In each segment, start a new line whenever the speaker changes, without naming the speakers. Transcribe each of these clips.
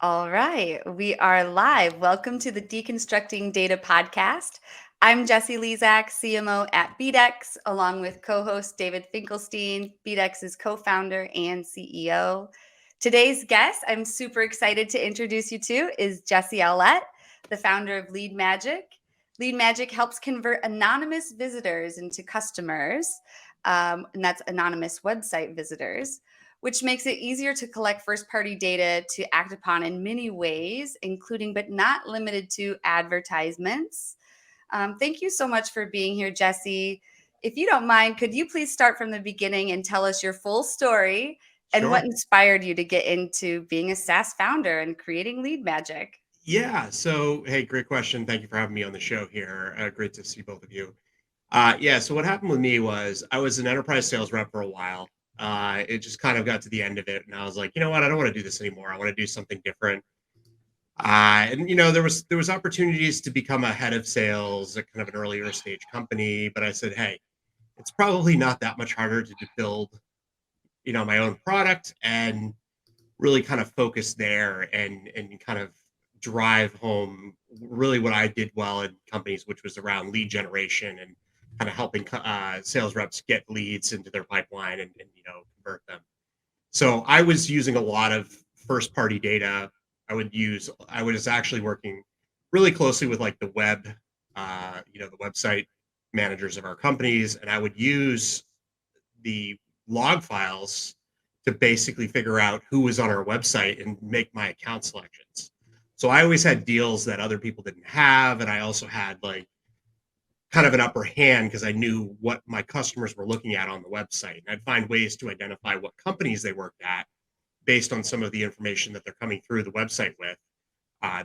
All right, we are live. Welcome to the Deconstructing Data podcast. I'm Jessie Lezak, CMO at BDEX, along with co-host David Finkelstein, BDEX's co-founder and CEO. Today's guest, I'm super excited to introduce you to, is Jesse Ouellette, the founder of LeadMagic. LeadMagic helps convert anonymous visitors into customers, and that's anonymous website visitors, which makes it easier to collect first-party data to act upon in many ways, including but not limited to advertisements. Thank you so much for being here, Jesse. If you don't mind, could you please start from the beginning and tell us your full story and what
Sure.
inspired you to get into being a SaaS founder and creating LeadMagic?
Yeah. So, hey, great question. Thank you for having me on the show here. Great to see both of you. Yeah. So, what happened with me was I was an enterprise sales rep for a while. It just kind of got to the end of it, and I was like, you know what? I don't want to do this anymore. I want to do something different. And there was opportunities to become a head of sales at kind of an earlier stage company, but I said, hey, it's probably not that much harder to build, my own product and really kind of focus there and kind of drive home really what I did well in companies, which was around lead generation and kind of helping sales reps get leads into their pipeline and convert them. So I was using a lot of first party data. I was actually working really closely with like the the website managers of our companies, and I would use the log files to basically figure out who was on our website and make my account selections. So I always had deals that other people didn't have. And I also had like kind of an upper hand because I knew what my customers were looking at on the website. And I'd find ways to identify what companies they worked at based on some of the information that they're coming through the website with.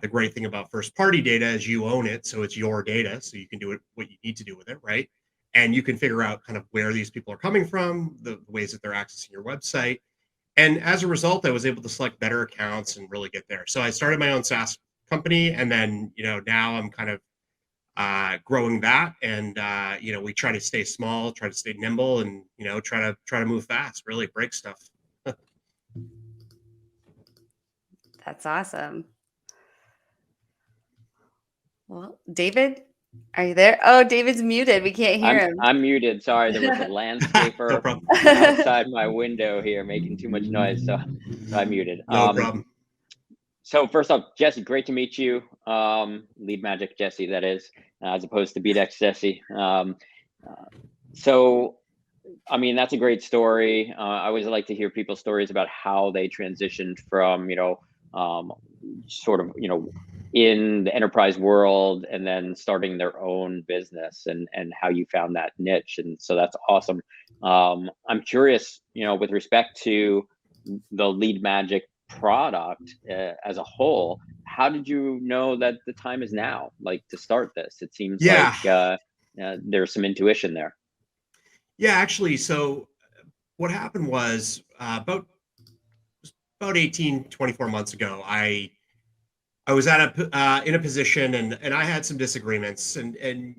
The great thing about first party data is you own it. So it's your data. So you can do it what you need to do with it, right? And you can figure out kind of where these people are coming from, the ways that they're accessing your website. And as a result, I was able to select better accounts and really get there. So I started my own SaaS company, and then now I'm kind of growing that, and we try to stay small, try to stay nimble, and try to move fast, really break stuff.
That's awesome. Well, David, are you there? Oh, David's muted. We can't hear
I'm
him.
I'm muted. Sorry, there was a
No
landscaper
problem.
outside my window here making too much noise, so I muted.
No problem.
So first off, Jesse, great to meet you. Lead Magic Jesse, that is, as opposed to BDEX Jesse. Uh, so I mean, that's a great story. I always like to hear people's stories about how they transitioned from, um, sort of, in the enterprise world and then starting their own business and how you found that niche. And so that's awesome. I'm curious, with respect to the Lead Magic product as a whole, how did you know that the time is now, like, to start this? It seems
Yeah.
like there's some intuition there.
Yeah, actually, so what happened was about 18, 24 months ago, I was in a position, and I had some disagreements, and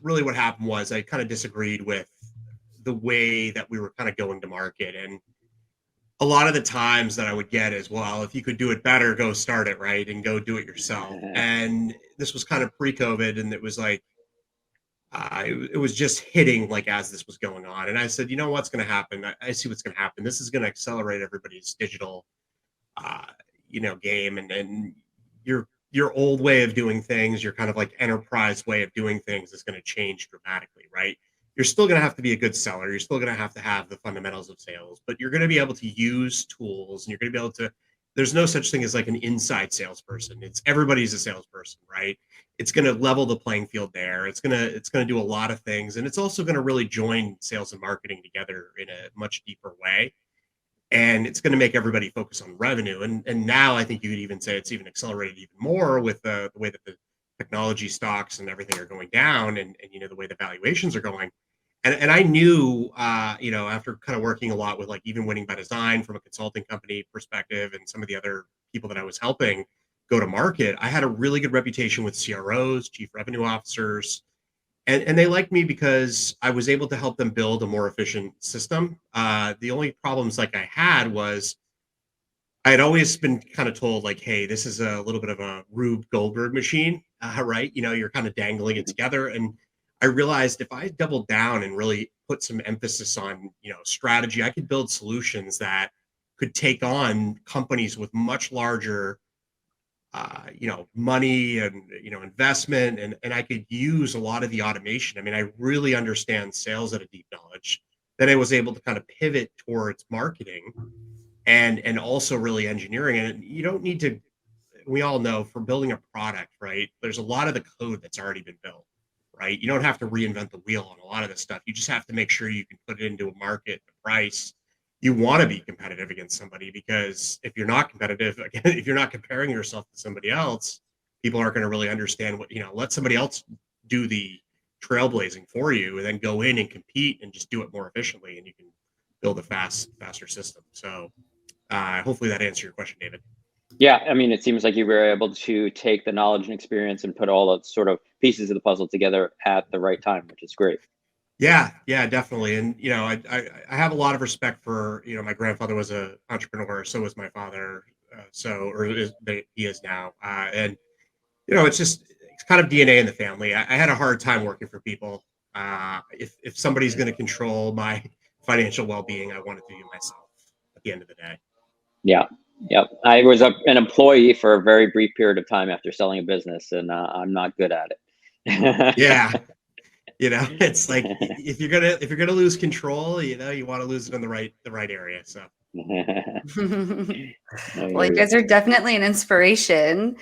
really what happened was I kind of disagreed with the way that we were kind of going to market. And a lot of the times that I would get is, well, if you could do it better, go start it, right? And go do it yourself. And this was kind of pre-COVID, and it was like it was just hitting like as this was going on. And I said, you know what's going to happen? I see what's going to happen. This is going to accelerate everybody's digital uh, game, and your old way of doing things, your kind of like enterprise way of doing things is going to change dramatically, right? You're still going to have to be a good seller. You're still going to have the fundamentals of sales, but you're going to be able to use tools, and you're going to be able to. There's no such thing as like an inside salesperson. It's everybody's a salesperson, right? It's going to level the playing field there. It's going to do a lot of things, and it's also going to really join sales and marketing together in a much deeper way, and it's going to make everybody focus on revenue. And now I think you could even say it's even accelerated even more with the way that the technology stocks and everything are going down, and the way the valuations are going. And I knew, after kind of working a lot with like even Winning by Design from a consulting company perspective and some of the other people that I was helping go to market, I had a really good reputation with CROs, chief revenue officers, and they liked me because I was able to help them build a more efficient system. The only problems like I had was I had always been kind of told like, hey, this is a little bit of a Rube Goldberg machine, right? You're kind of dangling it together. And I realized if I doubled down and really put some emphasis on, strategy, I could build solutions that could take on companies with much larger, money and, investment. And I could use a lot of the automation. I mean, I really understand sales at a deep knowledge. Then I was able to kind of pivot towards marketing and also really engineering. And you don't need to, we all know for building a product, right? There's a lot of the code that's already been built, right? You don't have to reinvent the wheel on a lot of this stuff. You just have to make sure you can put it into a market, the price. You want to be competitive against somebody, because if you're not competitive, again, if you're not comparing yourself to somebody else, people aren't going to really understand what, let somebody else do the trailblazing for you, and then go in and compete and just do it more efficiently, and you can build a faster system. So hopefully that answered your question, David.
Yeah, I mean, it seems like you were able to take the knowledge and experience and put all the sort of pieces of the puzzle together at the right time, which is great.
Yeah, definitely. And I have a lot of respect for, my grandfather was an entrepreneur, so was my father, he is now, and it's kind of DNA in the family. I had a hard time working for people. If somebody's going to control my financial well-being, I want to do it myself at the end of the day.
Yeah. Yep. I was an employee for a very brief period of time after selling a business, and I'm not good at it.
Yeah. It's like if you're gonna lose control, you want to lose it in the right area. So
Well, you guys are definitely an inspiration.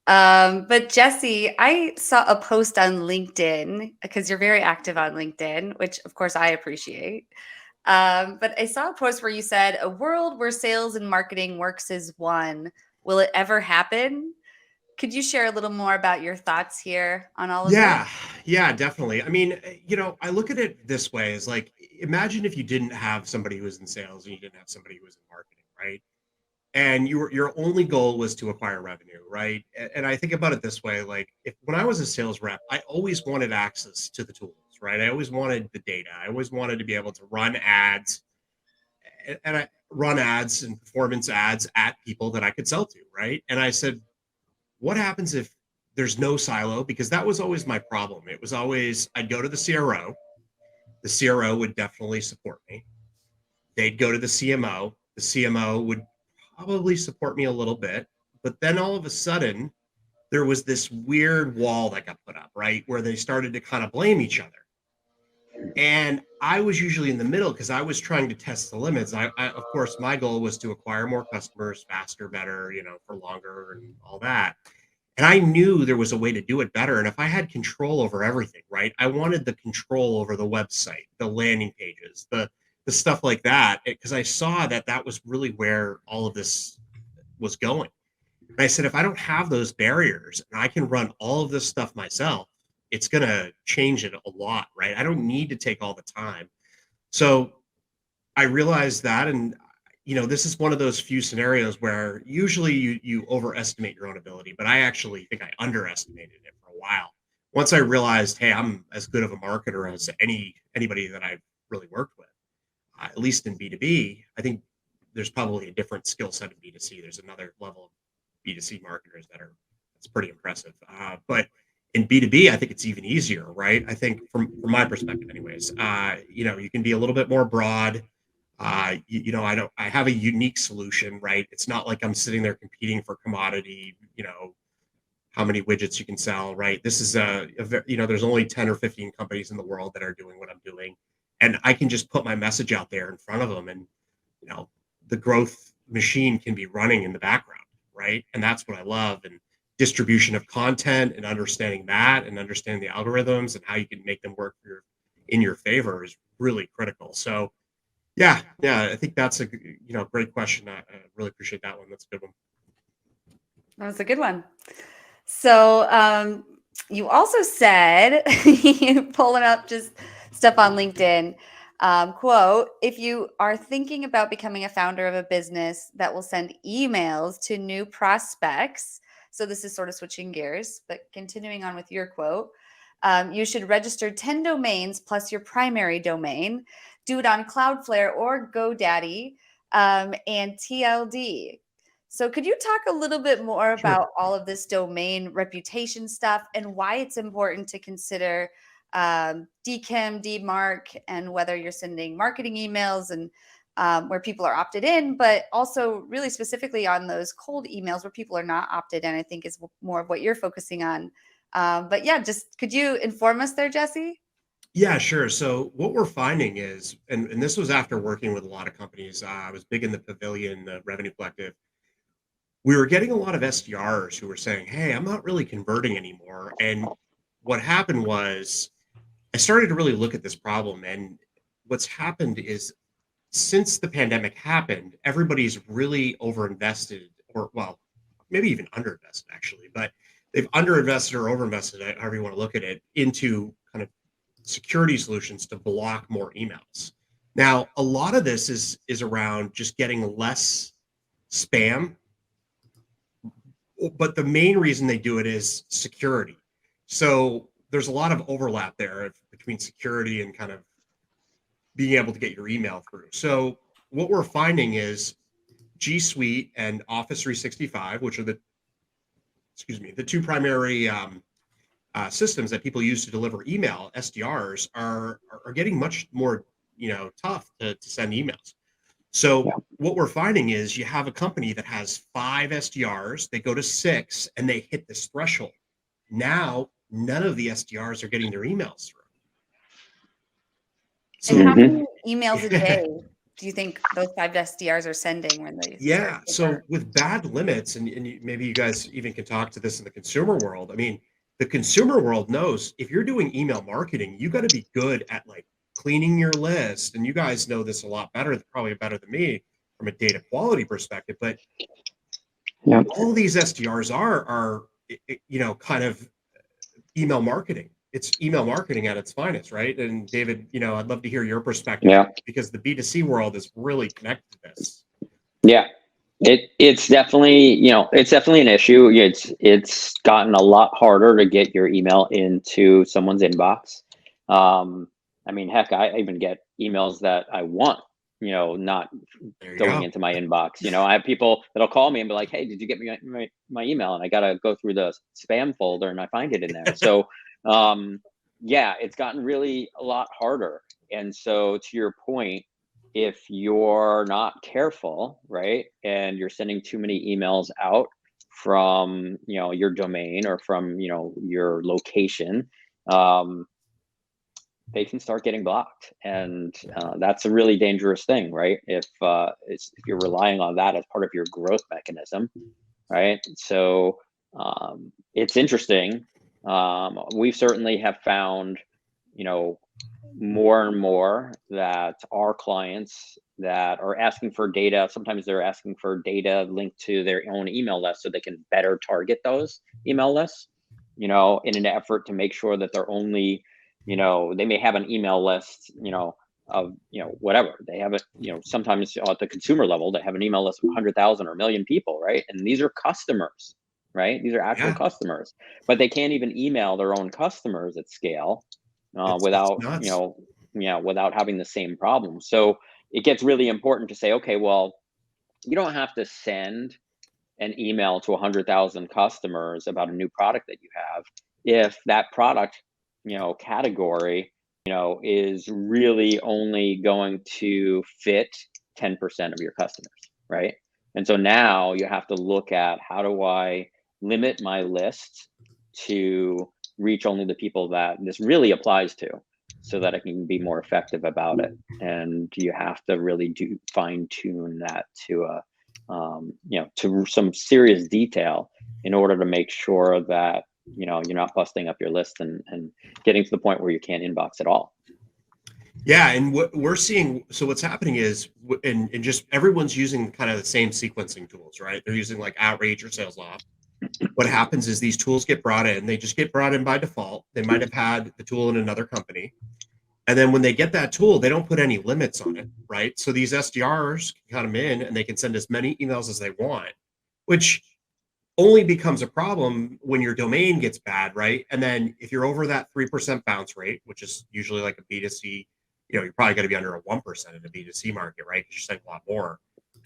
But Jesse, I saw a post on LinkedIn, because you're very active on LinkedIn, which of course I appreciate. But I saw a post where you said, "A world where sales and marketing works as one. Will it ever happen?" Could you share a little more about your thoughts here on all of
yeah,
this?
definitely. I mean, I look at it this way: is like, imagine if you didn't have somebody who was in sales and you didn't have somebody who was in marketing, right? And your only goal was to acquire revenue, right? And I think about it this way: like, if when I was a sales rep, I always wanted access to the tools, right? I always wanted the data. I always wanted to be able to run ads, and I run ads and performance ads at people that I could sell to, right? And I said, what happens if there's no silo? Because that was always my problem. It was always, I'd go to the CRO. The CRO would definitely support me. They'd go to the CMO. The CMO would probably support me a little bit. But then all of a sudden, there was this weird wall that got put up, right? Where they started to kind of blame each other. And I was usually in the middle because I was trying to test the limits. Of course, my goal was to acquire more customers faster, better, for longer and all that. And I knew there was a way to do it better. And if I had control over everything, right? I wanted the control over the website, the landing pages, the stuff like that, because I saw that that was really where all of this was going. And I said, if I don't have those barriers and I can run all of this stuff myself, it's going to change it a lot, right? I don't need to take all the time. So I realized that. And, this is one of those few scenarios where usually you overestimate your own ability, but I actually think I underestimated it for a while. Once I realized, hey, I'm as good of a marketer as anybody that I've really worked with, at least in B2B. I think there's probably a different skill set in B2C. There's another level of B2C marketers that's pretty impressive. But in B2B, I think it's even easier, right? I think from my perspective anyways, you can be a little bit more broad. I have a unique solution, right? It's not like I'm sitting there competing for commodity, how many widgets you can sell, right? This is there's only 10 or 15 companies in the world that are doing what I'm doing. And I can just put my message out there in front of them, and, the growth machine can be running in the background, right? And that's what I love. And distribution of content and understanding that and understanding the algorithms and how you can make them work in your favor is really critical. So yeah, I think that's a great question. I really appreciate that one. That's a good one.
That was a good one. So you also said, pulling up just stuff on LinkedIn, quote, "If you are thinking about becoming a founder of a business that will send emails to new prospects," so this is sort of switching gears, but continuing on with your quote, "you should register 10 domains plus your primary domain. Do it on Cloudflare or GoDaddy and TLD. So could you talk a little bit more
Sure.
about all of this domain reputation stuff and why it's important to consider DKIM, DMARC, and whether you're sending marketing emails and where people are opted in, but also really specifically on those cold emails where people are not opted in, I think is more of what you're focusing on. But yeah, just could you inform us there, Jesse?
Yeah, sure. So what we're finding is, and this was after working with a lot of companies. I was big in the Pavilion, the Revenue Collective. We were getting a lot of SDRs who were saying, "Hey, I'm not really converting anymore." And what happened was, I started to really look at this problem. And what's happened is, since the pandemic happened, everybody's really overinvested, or well, maybe even underinvested actually, but they've underinvested or overinvested, however you want to look at it, into kind of security solutions to block more emails. Now, a lot of this is around just getting less spam, but the main reason they do it is security. So there's a lot of overlap there between security and kind of being able to get your email through. So what we're finding is G Suite and Office 365, which are the two primary systems that people use to deliver email, SDRs are getting much more tough to send emails. So
Yeah.
what we're finding is you have a company that has 5 SDRs, they go to 6, and they hit this threshold. Now none of the SDRs are getting their emails through.
And how
So
many emails a day do you think those 5 SDRs are sending when they start
yeah,
to
so
convert?
with bad limits, and maybe you guys even can talk to this in the consumer world. I mean, the consumer world knows if you're doing email marketing, you got to be good at like cleaning your list. And you guys know this a lot better, probably better than me from a data quality perspective. But
Yeah.
all these SDRs are kind of email marketing. It's email marketing at its finest, right? And David, I'd love to hear your perspective
Yeah.
because the B2C world is really connected to this.
Yeah. It's definitely, it's definitely an issue. It's gotten a lot harder to get your email into someone's inbox. I mean, heck, I even get emails that I want, not
There you
going
go.
into my inbox. I have people that'll call me and be like, "Hey, did you get my email?" And I gotta go through the spam folder and I find it in there. So, yeah, it's gotten really a lot harder. And so, to your point, if you're not careful, right, and you're sending too many emails out from your domain or from your location, um, they can start getting blocked, and that's a really dangerous thing, right? If you're relying on that as part of your growth mechanism, right? So it's interesting. We certainly have found, you know, more and more that our clients that are asking for data, sometimes they're asking for data linked to their own email list so they can better target those email lists, in an effort to make sure that they're only, they may have an email list, of, whatever they have it, sometimes at the consumer level, they have an email list of 100,000 or a million people, right? And these are customers, right? These are actual
Yeah,
customers, but they can't even email their own customers at scale
it's
without
nuts.
without having the same problem. So it gets really important to say, okay, well, you don't have to send an email to 100,000 customers about a new product that you have if that product category is really only going to fit 10% of your customers, right? And so now you have to look at, how do I limit my list to reach only the people that this really applies to, so that I can be more effective about it. And you have to really do fine tune that to to some serious detail in order to make sure that you're not busting up your list and getting to the point where you can't inbox at all.
Yeah, and what we're seeing, so what's happening is, and just everyone's using kind of the same sequencing tools, right? They're using like Outreach or SalesLoft. What happens is these tools get brought in, they just get brought in by default. They might have had the tool in another company. And then when they get that tool, they don't put any limits on it, right? So these SDRs can come in and they can send as many emails as they want, which only becomes a problem when your domain gets bad, right? And then if you're over that 3% bounce rate, which is usually like a B2C, you're probably going to be under a 1% in the B2C market, right? Because you're saying a lot more.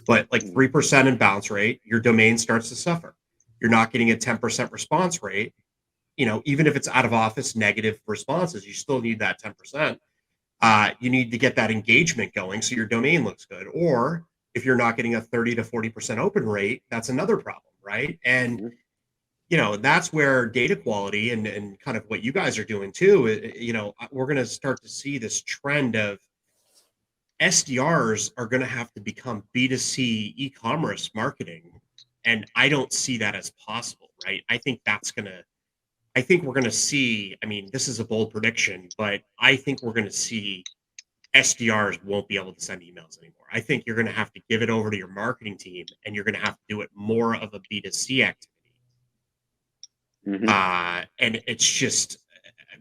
But like 3% in bounce rate, your domain starts to suffer. You're not getting a 10% response rate. Even if it's out of office negative responses, you still need that 10%. You need to get that engagement going so your domain looks good. Or if you're not getting a 30 to 40% open rate, that's another problem, right? And that's where data quality and kind of what you guys are doing too, we're going to start to see this trend of SDRs are going to have to become B2C e-commerce marketing. And I don't see that as possible, right? I think we're going to see, this is a bold prediction, but I think we're going to see SDRs won't be able to send emails anymore. I think you're going to have to give it over to your marketing team and you're going to have to do it more of a B2C activity. And it's just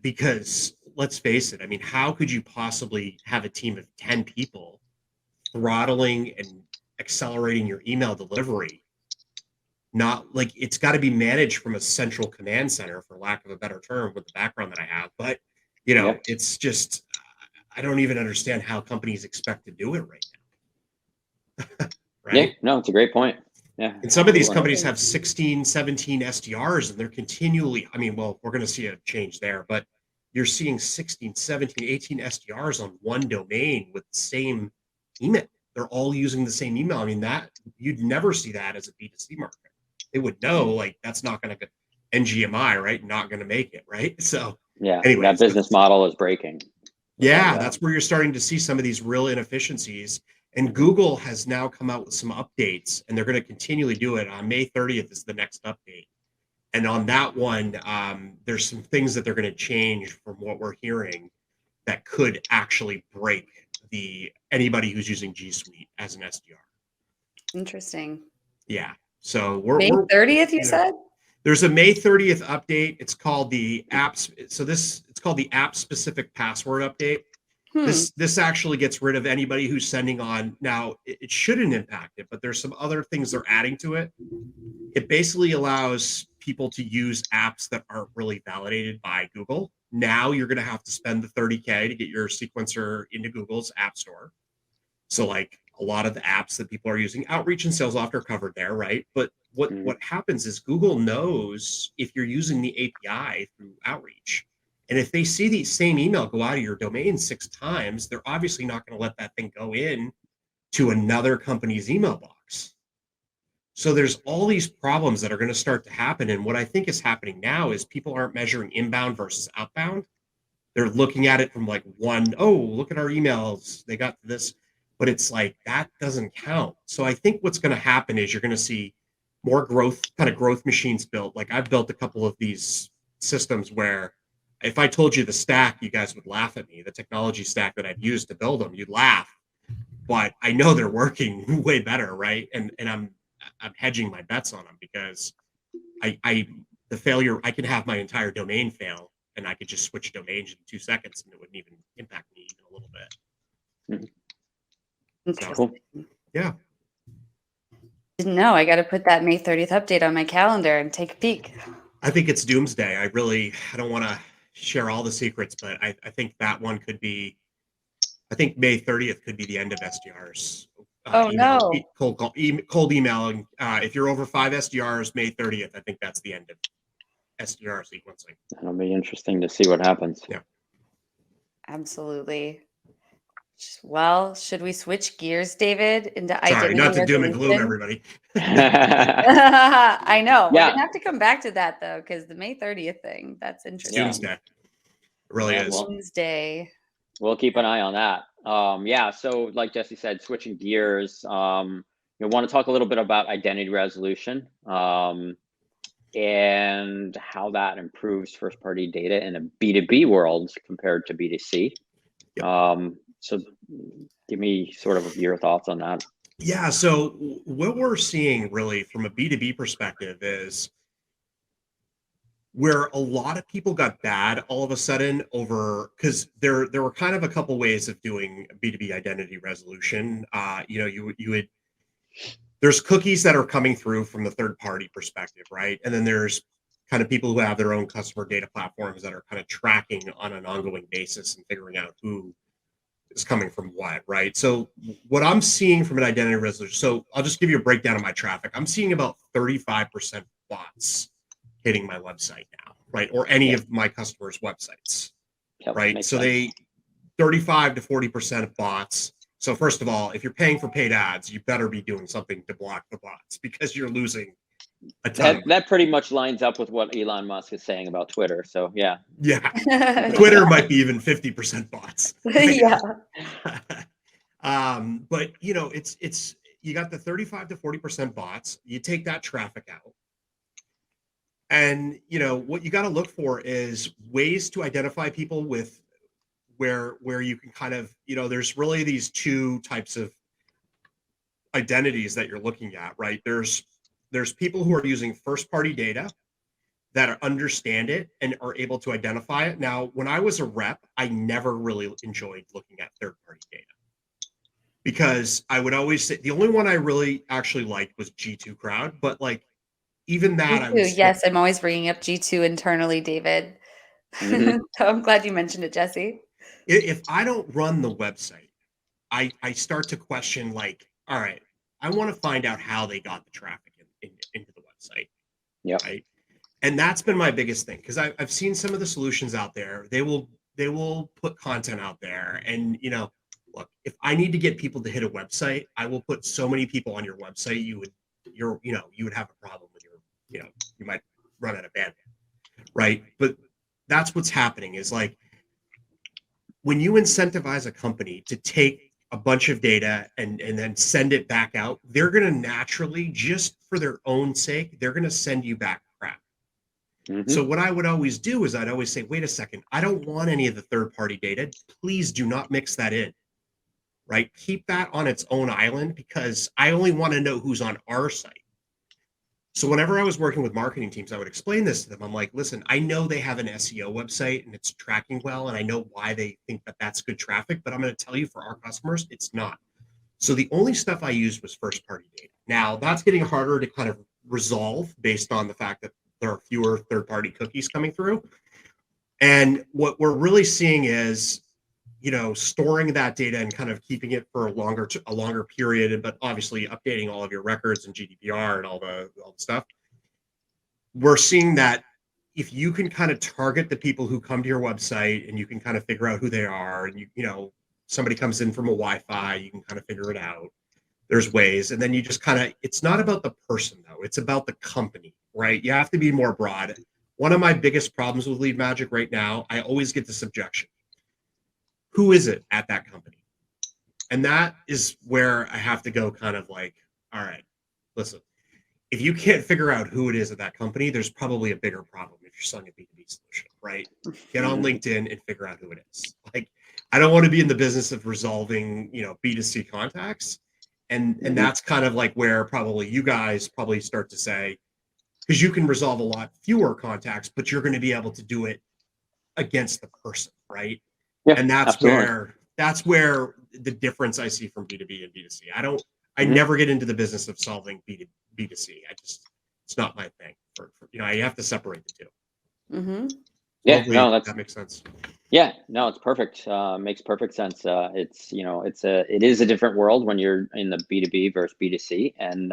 because let's face it, how could you possibly have a team of 10 people throttling and accelerating your email delivery? Not like it's got to be managed from a central command center, for lack of a better term, with the background that I have. But, it's just, I don't even understand how companies expect to do it right now.
Right? Yeah, no, it's a great point. Yeah.
And some of these companies have 16, 17 SDRs and they're continually, we're going to see a change there, but you're seeing 16, 17, 18 SDRs on one domain with the same email. They're all using the same email. That you'd never see that as a B2C marketer. They would know like that's not going to NGMI, right? Not going to make it, right? So
anyway, that business model is breaking.
Yeah, that's where you're starting to see some of these real inefficiencies. And Google has now come out with some updates, and they're going to continually do it. On May 30th is the next update. And on that one, there's some things that they're going to change from what we're hearing that could actually break anybody who's using G Suite as an SDR.
Interesting.
Yeah. So
May 30th, you said?
There's a May 30th update. It's called the apps. So it's called the app specific password update. This actually gets rid of anybody who's sending on. Now, it shouldn't impact it, but there's some other things they're adding to it. It basically allows people to use apps that aren't really validated by Google. Now you're going to have to spend the $30K to get your sequencer into Google's App Store. So like a lot of the apps that people are using, Outreach and SalesLoft are covered there, right? But what happens is Google knows if you're using the API through Outreach. And if they see the same email go out of your domain 6 times, they're obviously not going to let that thing go in to another company's email box. So there's all these problems that are going to start to happen. And what I think is happening now is people aren't measuring inbound versus outbound. They're looking at it from like look at our emails. They got this, but it's like, that doesn't count. So I think what's going to happen is you're going to see more growth machines built. Like I've built a couple of these systems where if I told you the stack, you guys would laugh at me. The technology stack that I've used to build them, you'd laugh. But I know they're working way better, right? And I'm hedging my bets on them because the failure, I can have my entire domain fail and I could just switch domains in 2 seconds and it wouldn't even impact me even a little bit.
Interesting.
So, yeah.
Didn't know. I got to put that May 30th update on my calendar and take a peek.
I think it's doomsday. I don't want to share all the secrets, but I think that one could be, I think May 30th could be the end of SDRs.
No.
Cold emailing. If you're over 5 SDRs, May 30th, I think that's the end of SDR sequencing.
It'll be interesting to see what happens.
Yeah.
Absolutely. Well, should we switch gears, David, into identity?
Sorry, not to doom and gloom everybody.
I know.
Yeah.
We're going to have to come back to that, though, because the May 30th thing, that's interesting.
Doomsday. It really is.
Doomsday.
We'll keep an eye on that. So like Jesse said, switching gears, want to talk a little bit about identity resolution and how that improves first-party data in a B2B world compared to B2C. Yep. So give me sort of your thoughts on that.
Yeah, so what we're seeing really from a B2B perspective is where a lot of people got bad all of a sudden over, because there were kind of a couple ways of doing B2B identity resolution. There's cookies that are coming through from the third party perspective, right? And then there's kind of people who have their own customer data platforms that are kind of tracking on an ongoing basis and figuring out who is coming from what, right? So what I'm seeing from an identity resolution, so I'll just give you a breakdown of my traffic. I'm seeing about 35% bots hitting my website now, right? Or any of my customers' websites, right? So
sense.
35 to 40% of bots. So first of all, if you're paying for paid ads, you better be doing something to block the bots because you're losing a ton.
That pretty much lines up with what Elon Musk is saying about Twitter. So yeah.
Twitter might be even 50% bots. Right?
Yeah.
But it's you got the 35 to 40% bots. You take that traffic out. And what you got to look for is ways to identify people with where you can kind of, there's really these two types of identities that you're looking at, right? There's people who are using first party data that understand it and are able to identify it. Now, when I was a rep, I never really enjoyed looking at third party data because I would always say the only one I really actually liked was G2 Crowd, but like even that,
Yes, I'm always bringing up G2 internally, David. So I'm glad you mentioned it, Jesse.
If I don't run the website, I start to question, like, all right, I want to find out how they got the traffic into the website.
Yeah.
Right. And that's been my biggest thing, because I've seen some of the solutions out there. They will put content out there, and look, if I need to get people to hit a website, I will put so many people on your website. You would have a problem with you might run out of bandwidth, right? But that's what's happening is, like, when you incentivize a company to take a bunch of data and then send it back out, they're going to naturally, just for their own sake, they're going to send you back crap. So what I would always do is I'd always say, wait a second, I don't want any of the third-party data. Please do not mix that in, right? Keep that on its own island, because I only want to know who's on our site. So whenever I was working with marketing teams, I would explain this to them. I'm like, listen, I know they have an SEO website and it's tracking well, and I know why they think that that's good traffic, but I'm going to tell you, for our customers, it's not. So the only stuff I used was first-party data. Now, that's getting harder to kind of resolve based on the fact that there are fewer third-party cookies coming through. And what we're really seeing is, storing that data and kind of keeping it for a longer period, but obviously updating all of your records and GDPR and all the stuff. We're seeing that if you can kind of target the people who come to your website, and you can kind of figure out who they are, and somebody comes in from a Wi-Fi, you can kind of figure it out. There's ways, and then you just kind of, it's not about the person though, it's about the company, right? You have to be more broad. One of my biggest problems with LeadMagic right now, I always get this objection: who is it at that company? And that is where I have to go kind of like, all right, listen, if you can't figure out who it is at that company, there's probably a bigger problem if you're selling a B2B solution, right? Get on LinkedIn and figure out who it is. Like, I don't want to be in the business of resolving, B2C contacts. And that's kind of like where probably you guys probably start to say, because you can resolve a lot fewer contacts, but you're going to be able to do it against the person, right?
Yeah,
and that's
absolutely.
where the difference I see from B2B and B2C. I never get into the business of solving B2C. It's not my thing. I have to separate the two.
Yeah,
hopefully
no,
that makes sense.
Yeah, no, it's perfect. Makes perfect sense. It is a different world when you're in the B2B versus B2C. And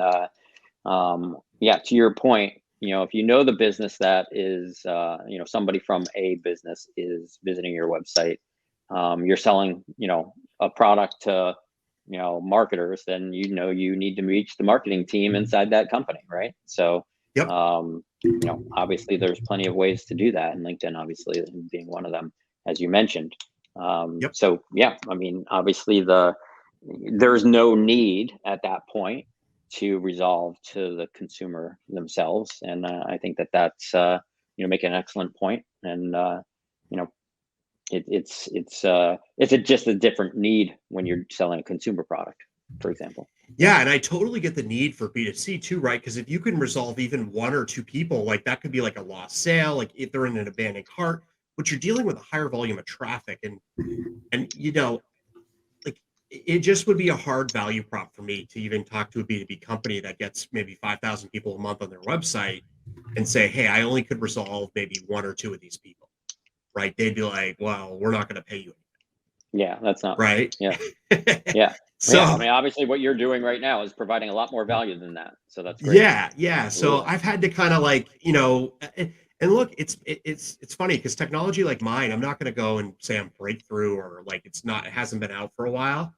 yeah, to your point, if you know the business that is, somebody from a business is visiting your website, you're selling, a product to, marketers, then you need to reach the marketing team inside that company, right? So,
Yep.
Obviously there's plenty of ways to do that, and LinkedIn obviously being one of them, as you mentioned.
Yep.
So yeah, I mean, obviously there's no need at that point to resolve to the consumer themselves, and I think that's making an excellent point. And it's just a different need when you're selling a consumer product, for example.
Yeah, and I totally get the need for B2C too, right? Because if you can resolve even one or two people, like, that could be like a lost sale, like if they're in an abandoned cart, but you're dealing with a higher volume of traffic, and like, it just would be a hard value prop for me to even talk to a B2B company that gets maybe 5,000 people a month on their website and say, hey, I only could resolve maybe one or two of these people, right? They'd be like, well, we're not going to pay you anything.
Yeah, that's not
right?
yeah. Yeah.
So
Yeah, I mean, obviously what you're doing right now is providing a lot more value than that. So that's great.
yeah. So
Absolutely.
I've had to kind of like, and look, it's funny because technology like mine, I'm not going to go and say I'm breakthrough or like it hasn't been out for a while.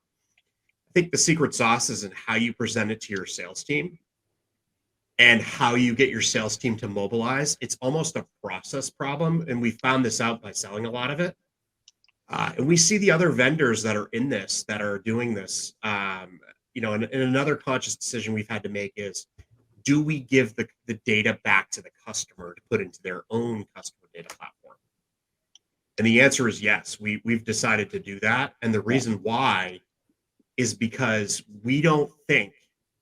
I think the secret sauce is in how you present it to your sales team and how you get your sales team to mobilize. It's almost a process problem, and we found this out by selling a lot of it. And we see the other vendors that are in this, that are doing this. And another conscious decision we've had to make is, do we give the data back to the customer to put into their own customer data platform? And the answer is yes. We've decided to do that. And the
Yeah.
reason why is because we don't think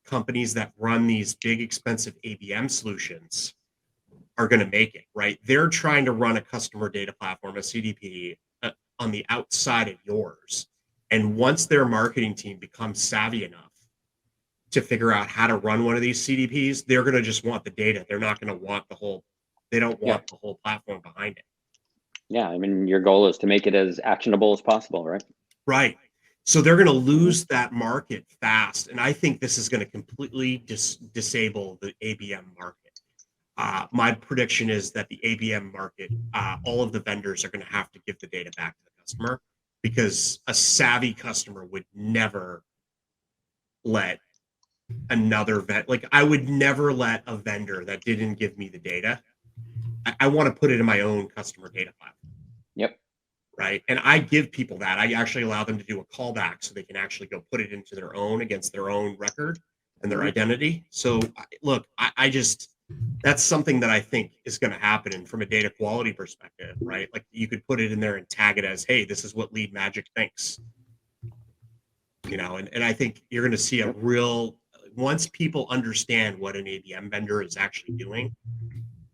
companies that run these big, expensive ABM solutions are going to make it, right? They're trying to run a customer data platform, a CDP, on the outside of yours. And once their marketing team becomes savvy enough to figure out how to run one of these CDPs, they're going to just want the data. They're not going to want they don't
Yeah.
want the whole platform behind it.
Yeah. I mean, your goal is to make it as actionable as possible, right?
Right. So they're going to lose that market fast. And I think this is going to completely disable the ABM market. My prediction is that the ABM market, all of the vendors are going to have to give the data back to the customer, because a savvy customer would never let another I would never let a vendor that didn't give me the data. I want to put it in my own customer data platform.
Yep.
Right. And I give people that. I actually allow them to do a callback so they can actually go put it into their own, against their own record and their identity. So look, I just, that's something that I think is going to happen. And from a data quality perspective, right? Like you could put it in there and tag it as, hey, this is what LeadMagic thinks. And I think you're going to see a real, once people understand what an ABM vendor is actually doing,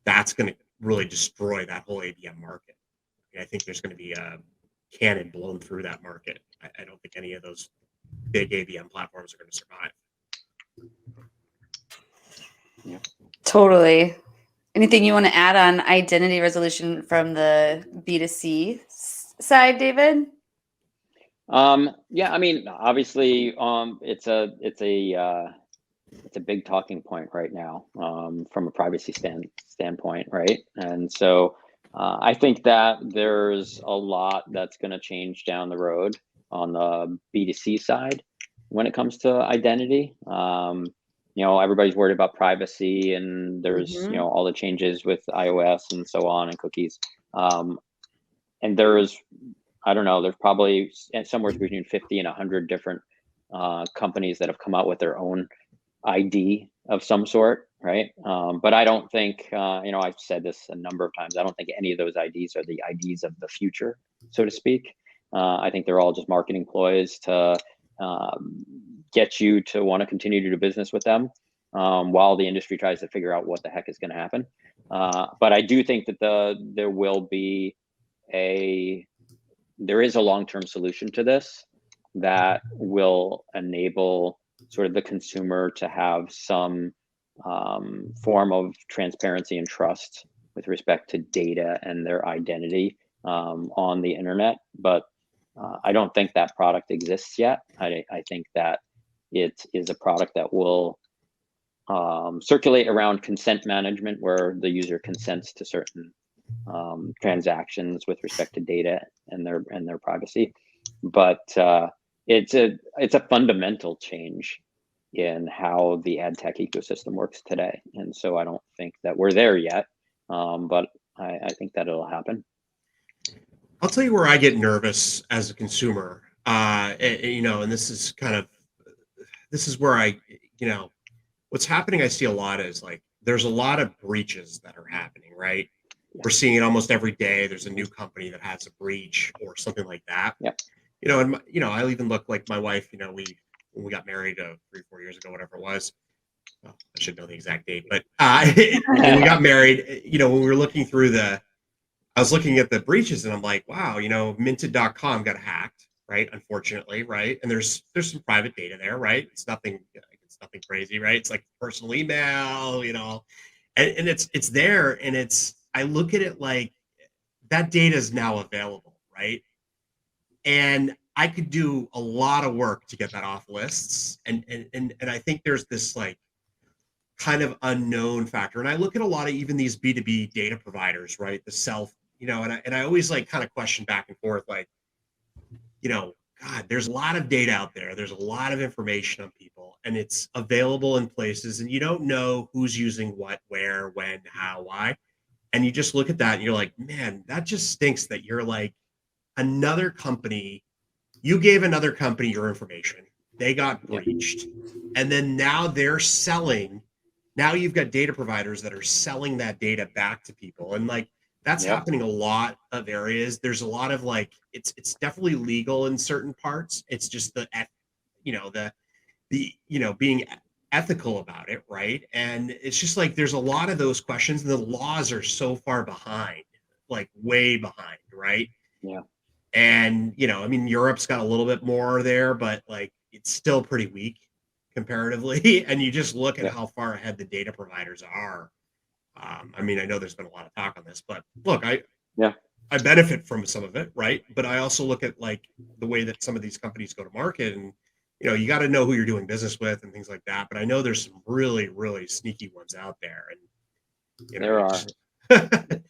that's going to really destroy that whole ABM market. I think there's going to be a cannon blown through that market. I don't think any of those big ABM platforms are going to survive.
Yeah.
Totally. Anything you want to add on identity resolution from the B2C side, David?
Yeah, I mean, obviously, it's a big talking point right now, from a privacy standpoint, right? And so I think that there's a lot that's going to change down the road on the B2C side when it comes to identity. Everybody's worried about privacy, and there's all the changes with iOS and so on, and cookies. And there's, I don't know, there's probably somewhere between 50 and 100 different companies that have come out with their own ID of some sort, right? But I don't think, I've said this a number of times, I don't think any of those IDs are the IDs of the future, so to speak. I think they're all just marketing ploys to get you to want to continue to do business with them, while the industry tries to figure out what the heck is going to happen. But I do think that there is a long-term solution to this that will enable sort of the consumer to have some form of transparency and trust with respect to data and their identity on the internet. But I don't think that product exists yet. I think that it is a product that will circulate around consent management, where the user consents to certain transactions with respect to data and their privacy. But it's a fundamental change in how the ad tech ecosystem works today. And so I don't think that we're there yet, but I think that it'll happen.
I'll tell you where I get nervous as a consumer, and this is where what's happening. I see a lot is like, there's a lot of breaches that are happening, right? We're seeing it almost every day. There's a new company that has a breach or something like that.
Yep.
I'll even look like my wife, when we got married 3-4 years ago, whatever it was. Well, I should know the exact date, but when we got married, when we were looking through I was looking at the breaches and I'm like, wow, minted.com got hacked, right? Unfortunately, right? And there's some private data there, right? It's nothing crazy, right? It's like personal email, and it's there, and I look at it like that data is now available, right? And I could do a lot of work to get that off lists. And I think there's this like kind of unknown factor. And I look at a lot of even these B2B data providers, right? The self, and I always like kind of question back and forth, like, God, there's a lot of data out there. There's a lot of information on people, and it's available in places, and you don't know who's using what, where, when, how, why. And you just look at that and you're like, man, that just stinks that you're like another company. You gave another company your information. They got breached. And then now they're selling. Now you've got data providers that are selling that data back to people. And like, that's happening a lot of areas. There's a lot of like, it's definitely legal in certain parts. It's just the being ethical about it, right? And it's just like there's a lot of those questions, and the laws are so far behind, like way behind, right?
Yeah.
And I mean, Europe's got a little bit more there, but like it's still pretty weak comparatively. And you just look at how far ahead the data providers are. I mean, I know there's been a lot of talk on this, but look, I benefit from some of it, right? But I also look at like the way that some of these companies go to market, and you got to know who you're doing business with and things like that. But I know there's some really, really sneaky ones out there, and
there are.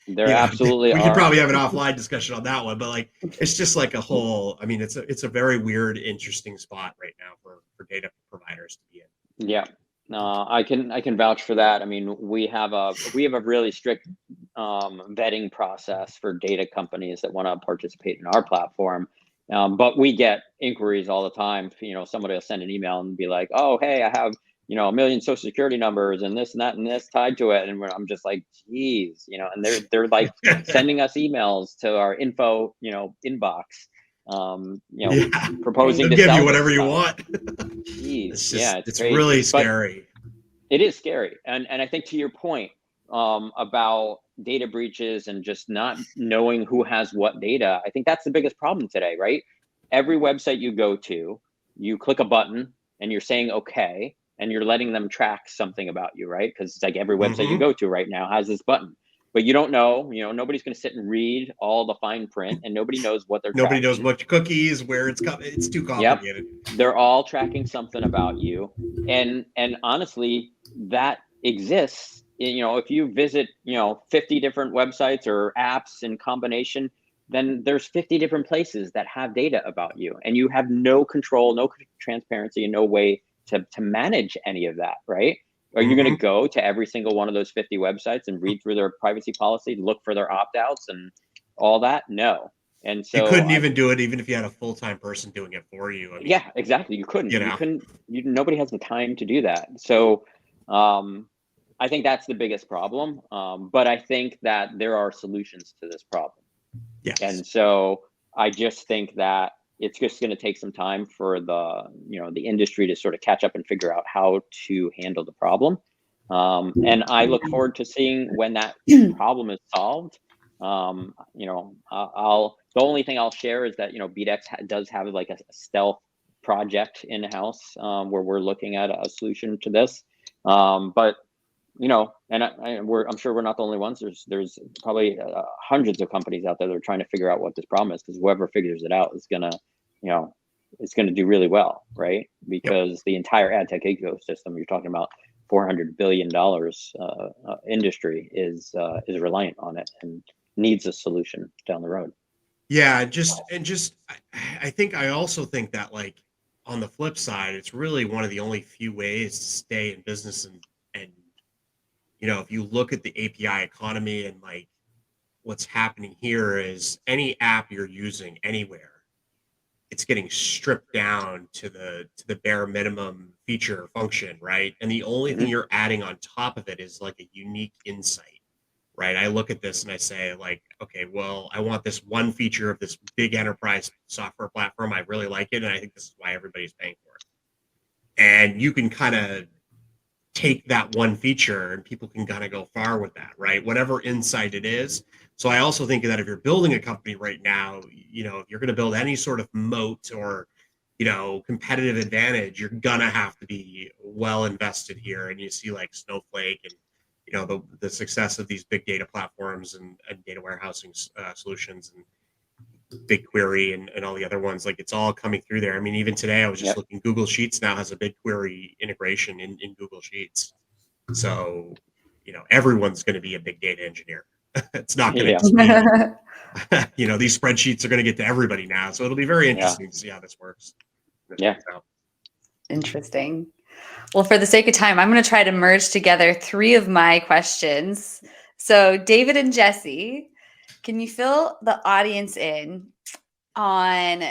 There
absolutely
are.
We could probably have an offline discussion on that one, but like it's just like a whole. I mean, it's a very weird, interesting spot right now for data providers to be in.
Yeah. I can vouch for that. I mean, we have a really strict vetting process for data companies that want to participate in our platform. But we get inquiries all the time. Somebody will send an email and be like, "Oh, hey, I have 1 million social security numbers and this and that and this tied to it," and I'm just like, "Geez," and they're like sending us emails to our info inbox. Proposing to
give
sell
you whatever you
stuff.
want.
Jeez,
it's
crazy.
really scary.
It is scary, and I think to your point about data breaches and just not knowing who has what data, I think that's the biggest problem today, right? Every website you go to, you click a button and you're saying okay, and you're letting them track something about you, right? Because it's like every website you go to right now has this button. But you don't know, nobody's going to sit and read all the fine print, and nobody knows what they're
Nobody
tracking.
knows what cookies, where it's too complicated.
They're all tracking something about you. And honestly, that exists. If you visit, 50 different websites or apps in combination, then there's 50 different places that have data about you, and you have no control, no transparency, and no way to manage any of that, right? Are you going to go to every single one of those 50 websites and read through their privacy policy, look for their opt-outs and all that? No. And so
you couldn't even do it, even if you had a full-time person doing it for you. I mean,
yeah, exactly. You couldn't. Nobody has the time to do that. So I think that's the biggest problem. But I think that there are solutions to this problem.
Yes.
And so I just think that it's just going to take some time for the industry to sort of catch up and figure out how to handle the problem. And I look forward to seeing when that problem is solved. The only thing I'll share is that BDEX does have like a stealth project in house where we're looking at a solution to this. But and I'm sure we're not the only ones. There's probably hundreds of companies out there that are trying to figure out what this problem is, because whoever figures it out is gonna do really well, right? Because the entire ad tech ecosystem, you're talking about $400 billion industry is reliant on it and needs a solution down the road.
Yeah, I also think that like on the flip side, it's really one of the only few ways to stay in business, and if you look at the API economy and like what's happening here is any app you're using anywhere, it's getting stripped down to the bare minimum feature function, right? And the only thing you're adding on top of it is like a unique insight, right? I look at this and I say like, okay, well, I want this one feature of this big enterprise software platform. I really like it, and I think this is why everybody's paying for it. And you can kind of take that one feature and people can kind of go far with that, right? Whatever insight it is. So I also think that if you're building a company right now, if you're going to build any sort of moat or, competitive advantage, you're going to have to be well invested here. And you see like Snowflake and, the success of these big data platforms and data warehousing solutions. And BigQuery and all the other ones. Like, it's all coming through there. I mean, even today I was just
Yep.
looking, Google Sheets now has a BigQuery integration in Google Sheets. So, everyone's going to be a big data engineer. It's not going to just be, these spreadsheets are going to get to everybody now. So it'll be very interesting to see how this works.
Yeah.
Interesting. Well, for the sake of time, I'm going to try to merge together 3 of my questions. So, David and Jesse, can you fill the audience in on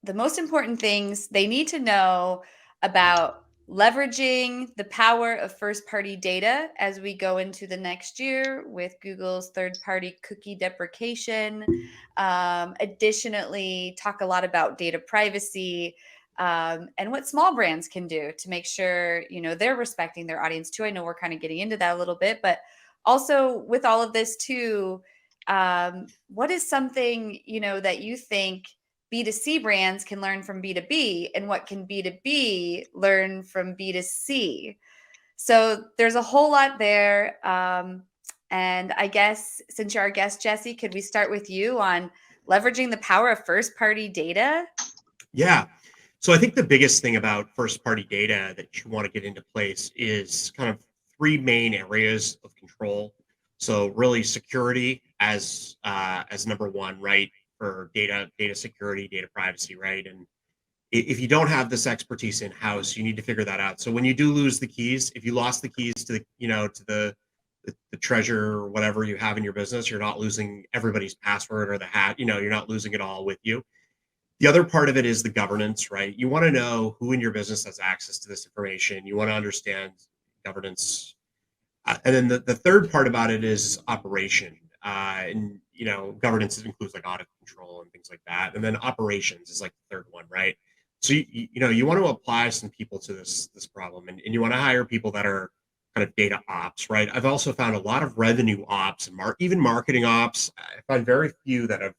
the most important things they need to know about leveraging the power of first-party data as we go into the next year with Google's third-party cookie deprecation? Additionally, talk a lot about data privacy, and what small brands can do to make sure they're respecting their audience too. I know we're kind of getting into that a little bit, but also with all of this too, what is something that you think B2C brands can learn from B2B, and what can B2B learn from B2C? So there's a whole lot there. And I guess since you're our guest, Jesse, could we start with you on leveraging the power of first-party data?
Yeah. So I think the biggest thing about first-party data that you want to get into place is kind of 3 main areas of control. So really security as number 1, right? For data security, data privacy, right? And if you don't have this expertise in house, you need to figure that out. So when you do lose the keys, if you lost the keys to the treasure or whatever you have in your business, you're not losing everybody's password or the hat. You're not losing it all with you. The other part of it is the governance, right? You want to know who in your business has access to this information. You want to understand governance. And then the third part about it is operation. And governance includes like audit control and things like that. And then operations is like the third one, right? So you want to apply some people to this problem, and you want to hire people that are kind of data ops, right? I've also found a lot of revenue ops and even marketing ops. I find very few that have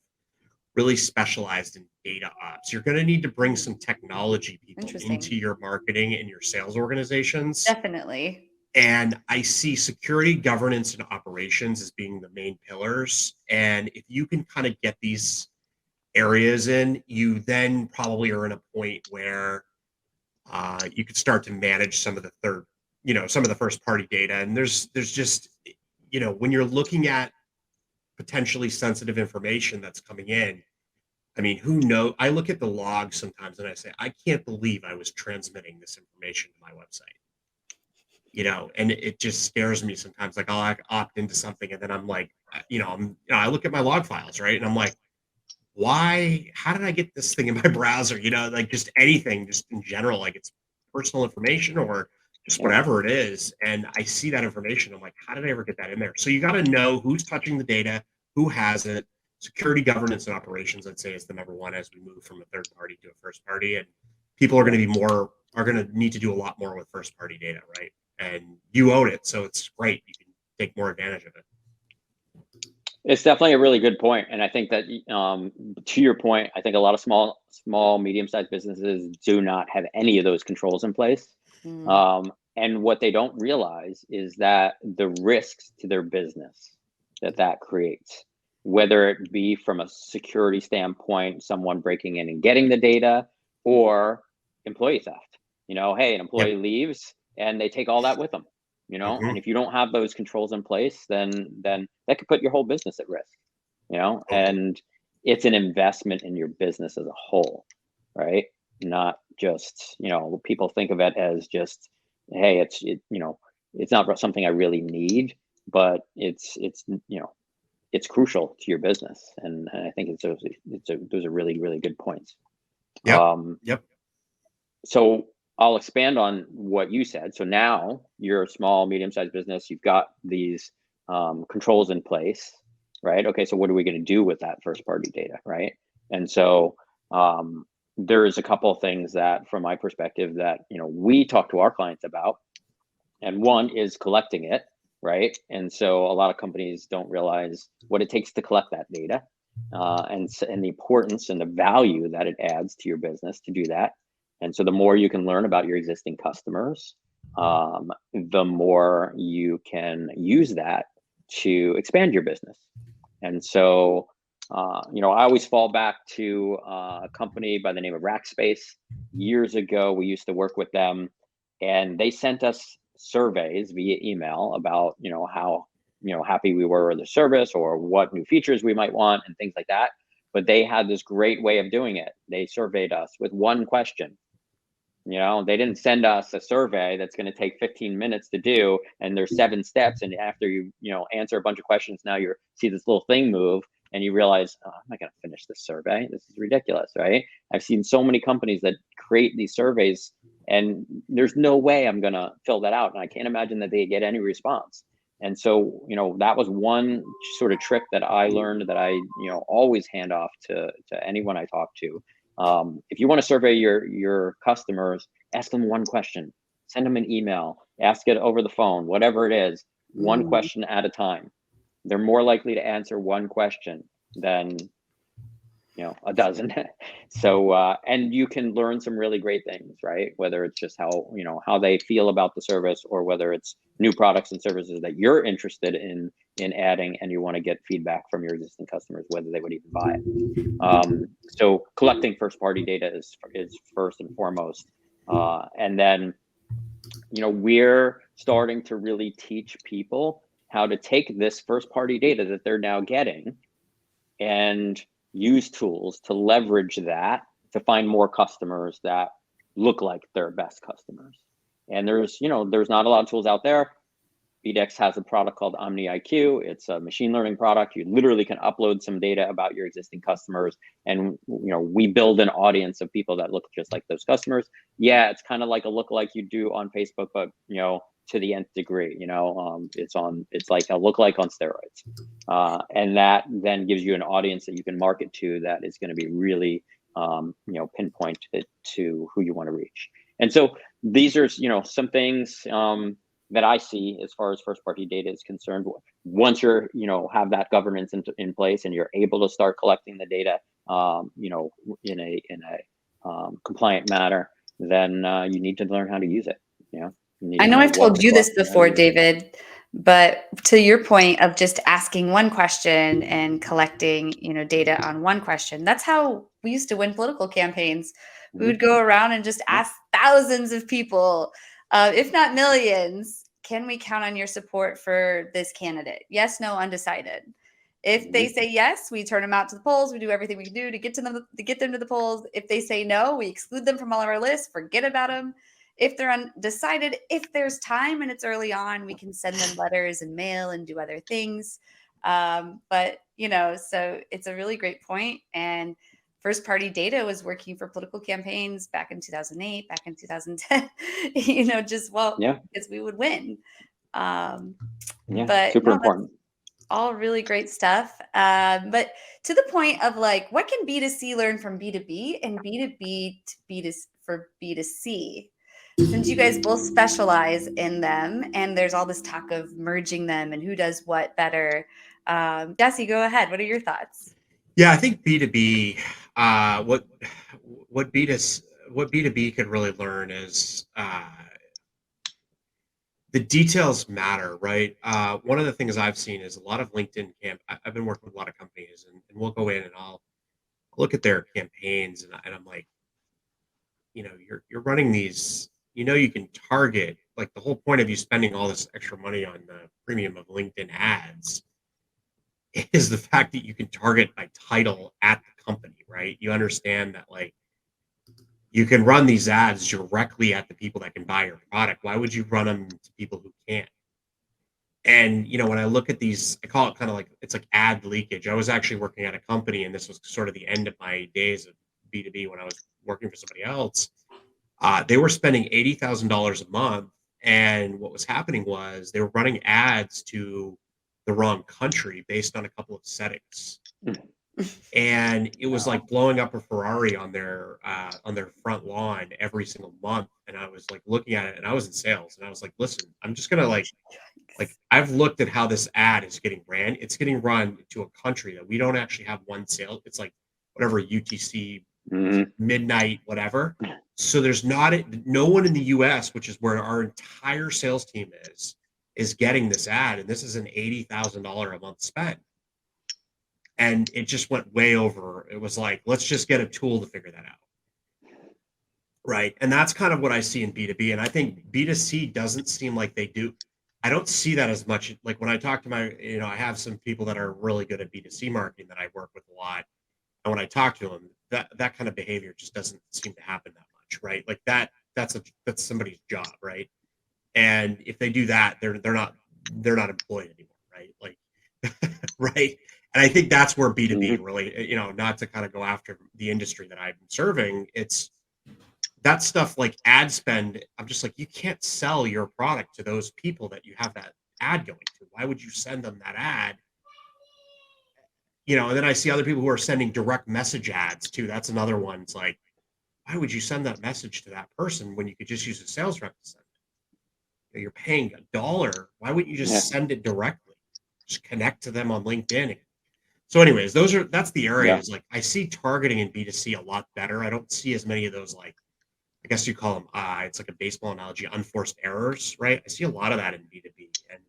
really specialized in data ops. You're going to need to bring some technology people into your marketing and your sales organizations.
Definitely.
And I see security, governance, and operations as being the main pillars. And if you can kind of get these areas in, you then probably are in a point where you could start to manage some of the first party data. And there's just, when you're looking at potentially sensitive information that's coming in, I mean, who knows? I look at the logs sometimes and I say, I can't believe I was transmitting this information to my website. And it just scares me sometimes. Like, I'll opt into something and then I'm like, I look at my log files, right? And I'm like, how did I get this thing in my browser? Like just anything, just in general, like it's personal information or just whatever it is. And I see that information. I'm like, how did I ever get that in there? So you got to know who's touching the data, who has it. Security, governance, and operations, I'd say, is the number 1 as we move from a third party to a first party. And people are going to need to do a lot more with first party data, right? And you own it, so it's great. You can take more advantage of it.
It's definitely a really good point. And I think that, to your point, I think a lot of small, medium-sized businesses do not have any of those controls in place. And what they don't realize is that the risks to their business that creates, whether it be from a security standpoint, someone breaking in and getting the data, or employee theft. Hey, an employee leaves and they take all that with them. And if you don't have those controls in place, then that could put your whole business at risk. And it's an investment in your business as a whole, right? Not just, people think of it as just, hey, it's not something I really need, but it's crucial to your business. And I think those are really, really good points.
Yep.
So I'll expand on what you said. So now you're a small, medium-sized business. You've got these controls in place, right? Okay, so what are we going to do with that first-party data, right? And so there's a couple of things that, from my perspective, that we talk to our clients about. And one is collecting it, right? And so a lot of companies don't realize what it takes to collect that data, and the importance and the value that it adds to your business to do that. And so the more you can learn about your existing customers, the more you can use that to expand your business. And so I always fall back to a company by the name of Rackspace. Years ago, we used to work with them, and they sent us surveys via email about, how, happy we were with the service or what new features we might want and things like that. But they had this great way of doing it. They surveyed us with one question. They didn't send us a survey that's going to take 15 minutes to do, and there's 7 steps. And after you answer a bunch of questions, now you see this little thing move, and you realize, oh, I'm not going to finish this survey. This is ridiculous, right? I've seen so many companies that create these surveys, and there's no way I'm going to fill that out, and I can't imagine that they get any response. And so, that was one sort of trick that I learned that I, always hand off to anyone I talk to. If you want to survey your customers, ask them one question, send them an email, ask it over the phone, whatever it is, one question at a time. They're more likely to answer one question than a dozen. So and you can learn some really great things, right? Whether it's just how they feel about the service, or whether it's new products and services that you're interested in adding, and you want to get feedback from your existing customers whether they would even buy it. So collecting first party data is first and foremost, and then we're starting to really teach people how to take this first party data that they're now getting and use tools to leverage that to find more customers that look like their best customers. And there's not a lot of tools out there. BDEX has a product called OmniIQ. It's a machine learning product. You literally can upload some data about your existing customers, and we build an audience of people that look just like those customers. Yeah, it's kind of like a lookalike you do on Facebook, but to the nth degree. It's like a lookalike on steroids, and that then gives you an audience that you can market to that is going to be really pinpointed to who you want to reach. And so these are some things that I see as far as first party data is concerned. Once you're have that governance in place, and you're able to start collecting the data in a compliant manner, then you need to learn how to use it.
I know I've told you this before, David, but to your point of just asking one question and collecting, data on one question, that's how we used to win political campaigns. We would go around and just ask thousands of people, if not millions, can we count on your support for this candidate? Yes, no, undecided. If they say yes, we turn them out to the polls. We do everything we can do to get them to the polls. If they say no, we exclude them from all of our lists, forget about them. If they're undecided, if there's time and it's early on, we can send them letters and mail and do other things. But, so it's a really great point. And first party data was working for political campaigns back in 2008, back in 2010, because we would win. But
super important.
All really great stuff. But to the point of what can B2C learn from B2B and B2B for B2C? Since you guys both specialize in them, and there's all this talk of merging them and who does what better. Jesse, go ahead. What are your thoughts?
Yeah, I think B2B, what B2B could really learn is the details matter, right? One of the things I've seen is a lot of LinkedIn I've been working with a lot of companies, and we'll go in and I'll look at their campaigns, and I'm like, you're running these. You can target, like, the whole point of you spending all this extra money on the premium of LinkedIn ads is the fact that you can target by title at the company, right? You understand that, you can run these ads directly at the people that can buy your product. Why would you run them to people who can't? And, when I look at these, I call it kind of it's like ad leakage. I was actually working at a company, and this was sort of the end of my days of B2B when I was working for somebody else. They were spending $80,000 a month, and what was happening was they were running ads to the wrong country based on a couple of settings, and it was like blowing up a Ferrari on their front lawn every single month. And I was looking at it, and I was in sales, and I was like, listen, I'm just gonna I've looked at how this ad is getting ran. It's getting run to a country that we don't actually have one sale. It's whatever UTC. Midnight, whatever. So there's no one in the US, which is where our entire sales team is getting this ad, and this is an $80,000 a month spend. And it just went way over. It was like, let's just get a tool to figure that out. Right. And that's kind of what I see in B2B. And I think B2C doesn't seem like they do. I don't see that as much. Like when I talk to I have some people that are really good at B2C marketing that I work with a lot. And when I talk to them, that kind of behavior just doesn't seem to happen that much. Right. Like that's somebody's job. Right. And if they do that, they're not employed anymore. Right. Like, right. And I think that's where B2B really, not to kind of go after the industry that I'm serving, it's that stuff like ad spend. I'm just like, you can't sell your product to those people that you have that ad going to. Why would you send them that ad? And then I see other people who are sending direct message ads too. That's another one. It's like, why would you send that message to that person when you could just use a sales rep to send it? You're paying $1. Why wouldn't you just send it directly? Just connect to them on LinkedIn. So anyways, that's the areas. Like I see targeting in B2C a lot better. I don't see as many of those, like, I guess you call them, it's like a baseball analogy, unforced errors, right? I see a lot of that in B2B, and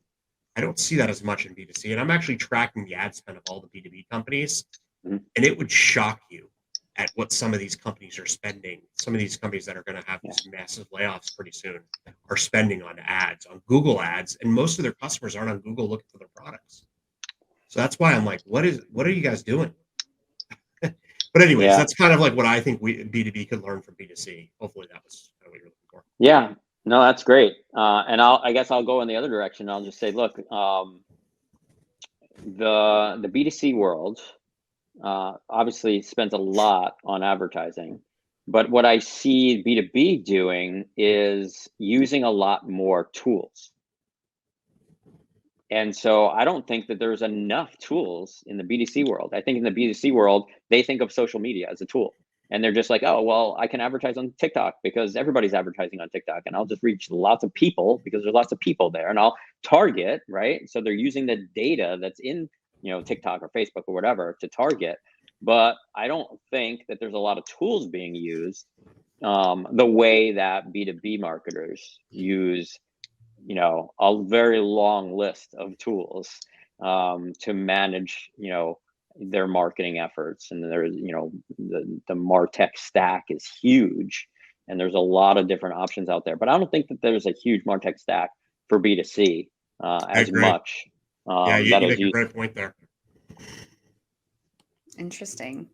I don't see that as much in B2C. And I'm actually tracking the ad spend of all the B2B companies, and it would shock you at what some of these companies are spending. Some of these companies that are going to have these massive layoffs pretty soon are spending on ads, on Google ads, and most of their customers aren't on Google looking for their products. So that's why I'm like, what are you guys doing? But anyways, that's kind of like what I think B2B could learn from B2C. Hopefully that was kind of what you're looking for.
Yeah, no, that's great. And I guess I'll go in the other direction. I'll just say, look, the B2C world obviously spends a lot on advertising, but what I see B2B doing is using a lot more tools. And so I don't think that there's enough tools in the B2C world. I think in the B2C world, they think of social media as a tool. And they're just like, oh, well, I can advertise on TikTok because everybody's advertising on TikTok, and I'll just reach lots of people because there's lots of people there, and I'll target, right? So they're using the data that's in, TikTok or Facebook or whatever to target. But I don't think that there's a lot of tools being used the way that B2B marketers use a very long list of tools to manage, their marketing efforts. And there's, the MarTech stack is huge, and there's a lot of different options out there. But I don't think that there's a huge MarTech stack for B2C as much.
Yeah, you make a great point there.
Interesting.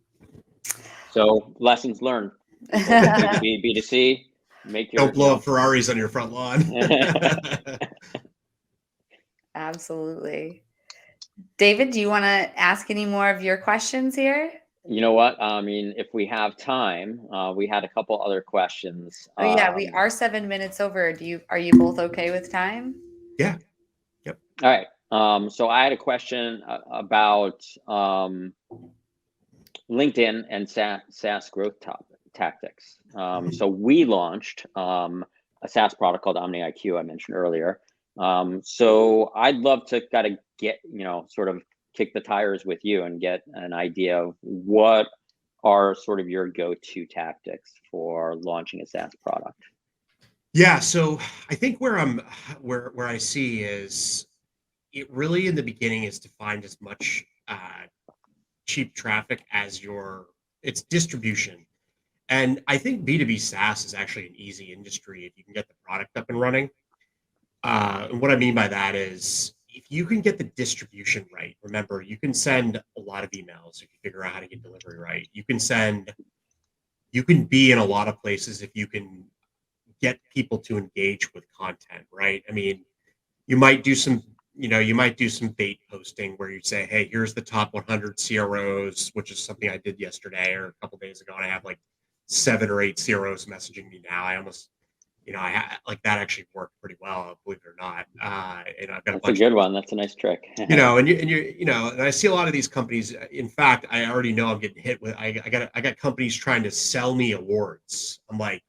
So lessons learned. B2B, B2C.
Don't blow up Ferraris on your front lawn.
Absolutely. David, do you want to ask any more of your questions here?
You know what? I mean, if we have time, we had a couple other questions.
Oh yeah, we are 7 minutes over. Are you both okay with time?
Yeah. Yep.
All right. So I had a question about LinkedIn and SaaS growth tactics. So we launched a SaaS product called OmniIQ I mentioned earlier. So I'd love to kind of get, sort of kick the tires with you and get an idea of what are sort of your go-to tactics for launching a SaaS product.
Yeah. So I think where I see is it really in the beginning is to find as much cheap traffic as its distribution. And I think B2B SaaS is actually an easy industry if you can get the product up and running. And what I mean by that is if you can get the distribution right, remember, you can send a lot of emails if you figure out how to get delivery right. You can be in a lot of places if you can get people to engage with content, right? I mean, you might do some bait posting where you say, hey, here's the top 100 CROs, which is something I did yesterday or a couple of days ago. And I have like 7 or 8 CROs messaging me now. I almost, like that actually worked pretty well, believe it or not. And I've got
a good one. That's a nice trick.
And I see a lot of these companies. In fact, I already know I'm getting hit with. I got companies trying to sell me awards. I'm like,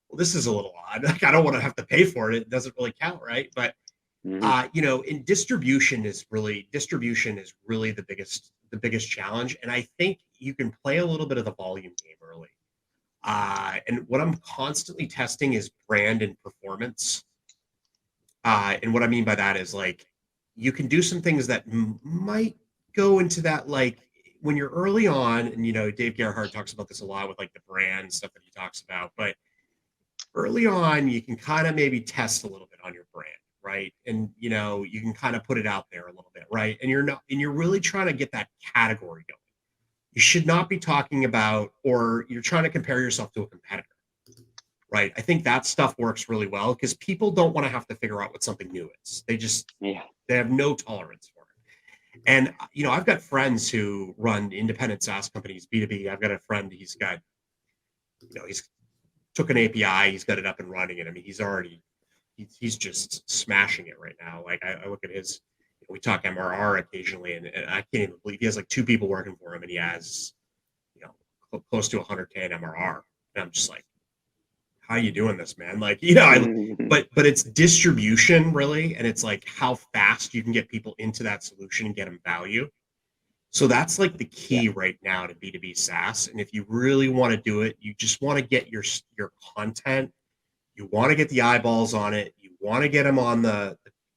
well, this is a little odd. Like, I don't want to have to pay for it. It doesn't really count, right? But in distribution is really the biggest challenge. And I think you can play a little bit of the volume game early. And what I'm constantly testing is brand and performance. And what I mean by that is like, you can do some things that might go into that, like when you're early on, and Dave Gerhardt talks about this a lot with like the brand stuff that he talks about, but early on you can kind of maybe test a little bit on your brand, right? And you can kind of put it out there a little bit, right? And you're really trying to get that category going. You should not be talking about, or you're trying to compare yourself to a competitor, right? I think that stuff works really well because people don't want to have to figure out what something new is. They have no tolerance for it. And I've got friends who run independent SaaS companies, B2B. I've got a friend, he's took an API, he's got it up and running, and I mean he's just smashing it right now. Like I look at his, we talk MRR occasionally, and I can't even believe he has like 2 people working for him, and he has close to 100K in MRR. And I'm just like, how are you doing this, man? Like, but it's distribution really, and it's like how fast you can get people into that solution and get them value. So that's like the key right now to B2B SaaS. And if you really want to do it, you just want to get your content. You want to get the eyeballs on it. You want to get them on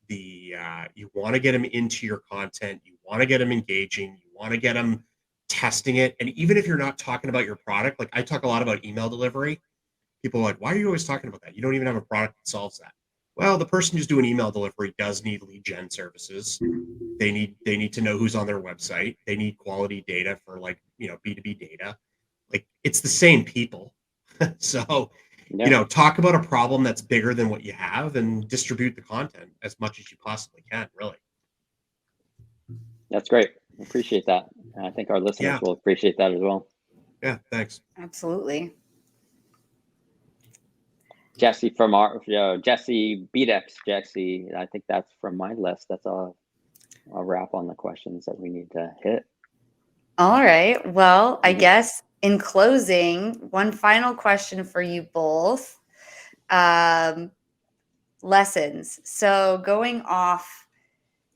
you want to get them into your content. You want to get them engaging. You want to get them testing it. And even if you're not talking about your product, like I talk a lot about email delivery. People are like, why are you always talking about that? You don't even have a product that solves that. Well, the person who's doing email delivery does need lead gen services. They need to know who's on their website. They need quality data for like, B2B data. Like it's the same people. So, talk about a problem that's bigger than what you have and distribute the content as much as you possibly can, really.
That's great. I appreciate that. I think our listeners will appreciate that as well.
Yeah, thanks.
Absolutely.
Jesse from Jesse BDEX. Jesse, I think that's from my list. That's a wrap on the questions that we need to hit.
All right. Well, I guess in closing, one final question for you both. Lessons. So going off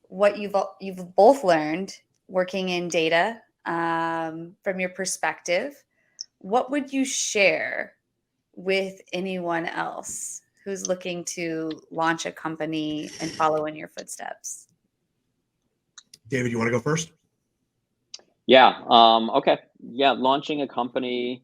what you've both learned working in data, from your perspective, what would you share with anyone else who's looking to launch a company and follow in your footsteps?
David, you want to go first?
Yeah. Okay. Yeah. Launching a company,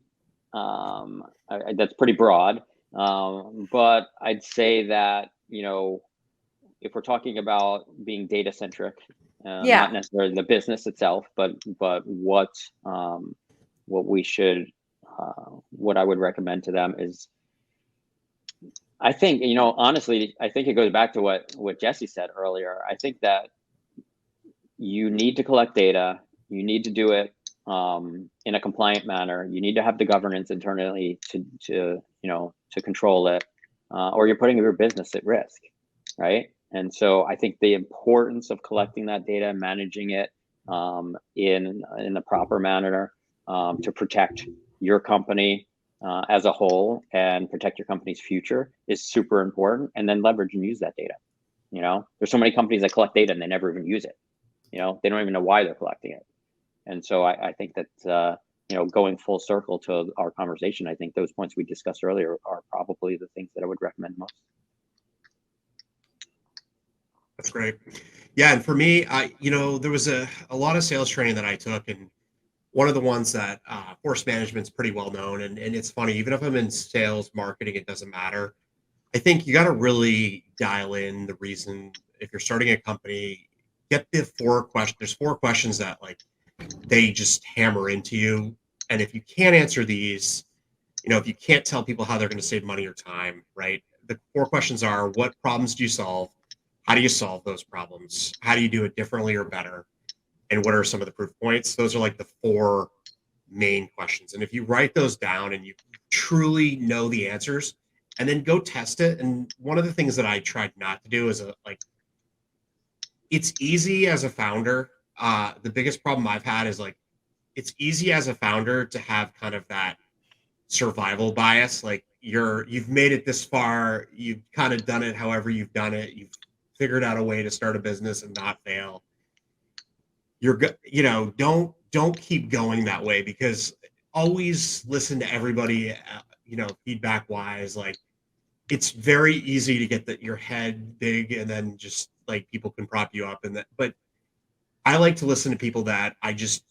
that's pretty broad. But I'd say that, if we're talking about being data centric, not necessarily the business itself, but what we should, what I would recommend to them is, I think, honestly, I think it goes back to what Jesse said earlier. I think that you need to collect data. You need to do it in a compliant manner. You need to have the governance internally to control it, or you're putting your business at risk, right? And so I think the importance of collecting that data, managing it in the proper manner to protect your company as a whole and protect your company's future is super important. And then leverage and use that data. There's so many companies that collect data and they never even use it. They don't even know why they're collecting it. And so I think that, going full circle to our conversation, I think those points we discussed earlier are probably the things that I would recommend most.
That's great. Yeah. And for me, there was a lot of sales training that I took, and one of the ones that force management's pretty well known. And it's funny, even if I'm in sales, marketing, it doesn't matter. I think you got to really dial in the reason if you're starting a company, get the 4 questions. There's 4 questions that like they just hammer into you. And if you can't answer these, if you can't tell people how they're going to save money or time, right? The 4 questions are: what problems do you solve? How do you solve those problems? How do you do it differently or better? And what are some of the proof points? Those are like the 4 main questions. And if you write those down and you truly know the answers, and then go test it. And one of the things that I tried not to do is it's easy as a founder. The biggest problem I've had is like, it's easy as a founder to have kind of that survival bias. Like you've made it this far, you've kind of done it however you've done it. You've figured out a way to start a business and not fail. Don't keep going that way, because always listen to everybody, feedback wise. Like it's very easy to get your head big and then just like people can prop you up but I like to listen to people that I just,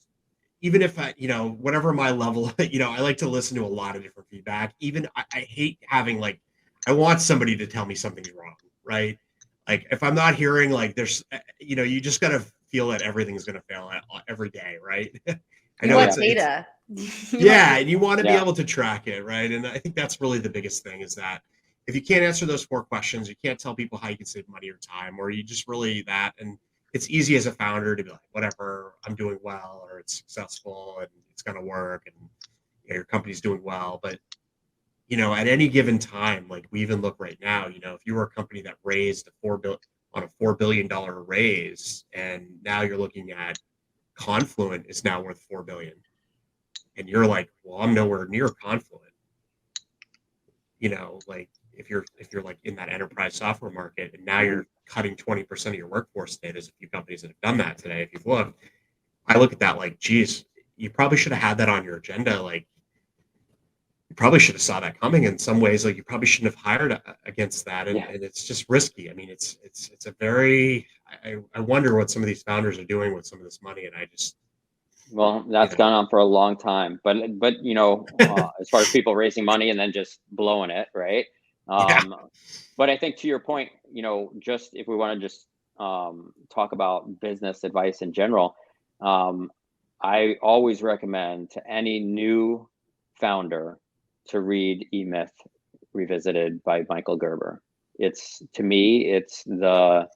even if I, whatever my level, I like to listen to a lot of different feedback. Even I hate having like, I want somebody to tell me something's wrong, right? Like if I'm not hearing like there's, you just got to feel that everything's going to fail every day, right? I
You
know
want data.
yeah, and you want to be
Yeah.
able to track it, right? And I think that's really the biggest thing is that if you can't answer those 4 questions, you can't tell people how you can save money or time, or you just really that. And it's easy as a founder to be like, whatever, I'm doing well, or it's successful and it's going to work, and your company's doing well. But at any given time, like we even look right now, if you were a company that raised a $4 billion raise, and now you're looking at Confluent is now worth $4 billion. And you're like, well, I'm nowhere near Confluent. Like if you're like in that enterprise software market, and now you're cutting 20% of your workforce today. There's a few companies that have done that today. If you've looked, I look at that like, geez, you probably should have had that on your agenda. Like you probably should have saw that coming in some ways. Like you probably shouldn't have hired against that. And it's just risky. I mean, it's a very, I wonder what some of these founders are doing with some of this money. And I just,
well, that's gone on for a long time, but as far as people raising money and then just blowing it, right? But I think to your point, just if we want to just talk about business advice in general, I always recommend to any new founder to read E-Myth Revisited by Michael Gerber. To me, it's the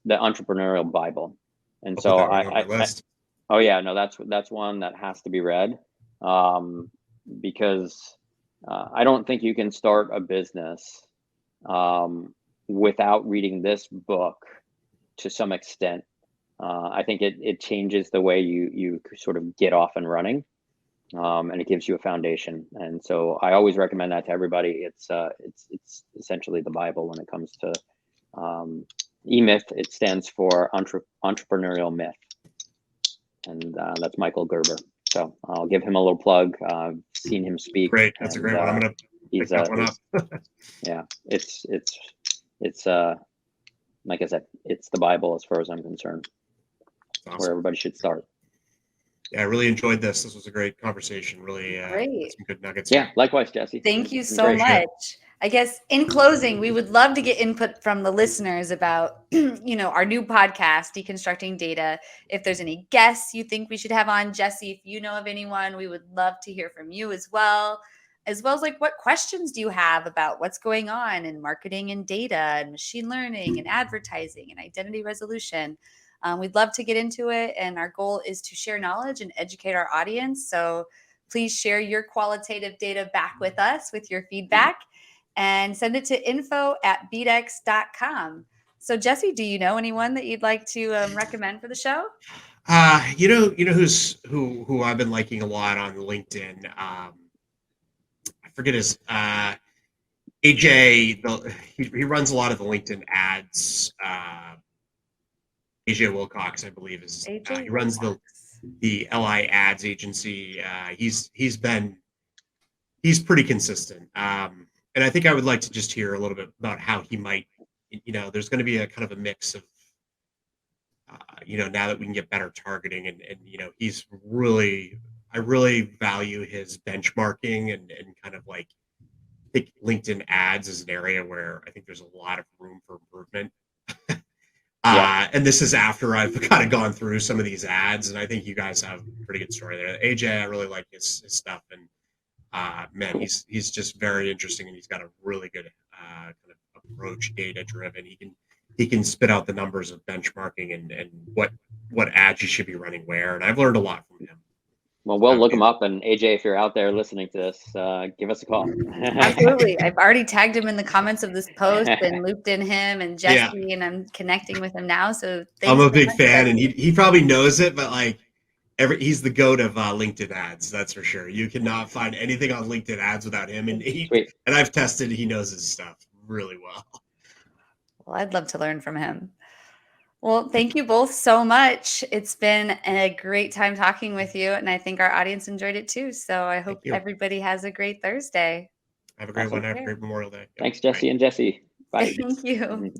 entrepreneurial Bible, and
I'll
so
put that right on my list.
Oh yeah, no, that's one that has to be read, because I don't think you can start a business without reading this book to some extent. I think it changes the way you sort of get off and running, and it gives you a foundation. And so I always recommend that to everybody. It's essentially the Bible when it comes to E-Myth. It stands for entrepreneurial myth. And that's Michael Gerber. So I'll give him a little plug. I've seen him speak.
Great, that's a great one. I'm gonna pick that one up.
Yeah, it's like I said, it's the Bible as far as I'm concerned. Awesome. Where everybody should start.
Yeah, I really enjoyed this. This was a great conversation. Really
great.
Some good nuggets.
Yeah, likewise, Jesse.
Thank you so much. I guess in closing, we would love to get input from the listeners about, our new podcast, Deconstructing Data. If there's any guests you think we should have on, Jesse, if you know of anyone, we would love to hear from you as well as like what questions do you have about what's going on in marketing and data and machine learning and advertising and identity resolution. We'd love to get into it. And our goal is to share knowledge and educate our audience. So please share your qualitative data back with us with your feedback. And send it to info@bedex.com. So Jesse, do you know anyone that you'd like to recommend for the show?
Who I've been liking a lot on LinkedIn. I forget his AJ. He runs a lot of the LinkedIn ads. AJ Wilcox, I believe, is he runs the LI ads agency. He's pretty consistent. And I think I would like to just hear a little bit about how he might, there's going to be a kind of a mix of, now that we can get better targeting and he's really, I really value his benchmarking and kind of like, I think LinkedIn ads is an area where I think there's a lot of room for improvement. And this is after I've kind of gone through some of these ads, and I think you guys have a pretty good story there. AJ, I really like his stuff, and man, he's just very interesting, and he's got a really good kind of approach, data driven. He can spit out the numbers of benchmarking and what ads you should be running where, and I've learned a lot from him.
Well, we'll look him up, and AJ, if you're out there listening to this, give us a call.
Absolutely. I've already tagged him in the comments of this post and looped in him and Jesse, and I'm connecting with him now. So
I'm a big fan, and he probably knows it, but like he's the goat of LinkedIn ads, that's for sure. You cannot find anything on LinkedIn ads without him, and I've tested. He knows his stuff really well.
Well, I'd love to learn from him. Well, thank you both so much. It's been a great time talking with you, and I think our audience enjoyed it too. So I hope everybody has a great Thursday.
Have a great one. Have a great Memorial Day.
Thanks, Jesse and Jesse. Bye.
Thank you.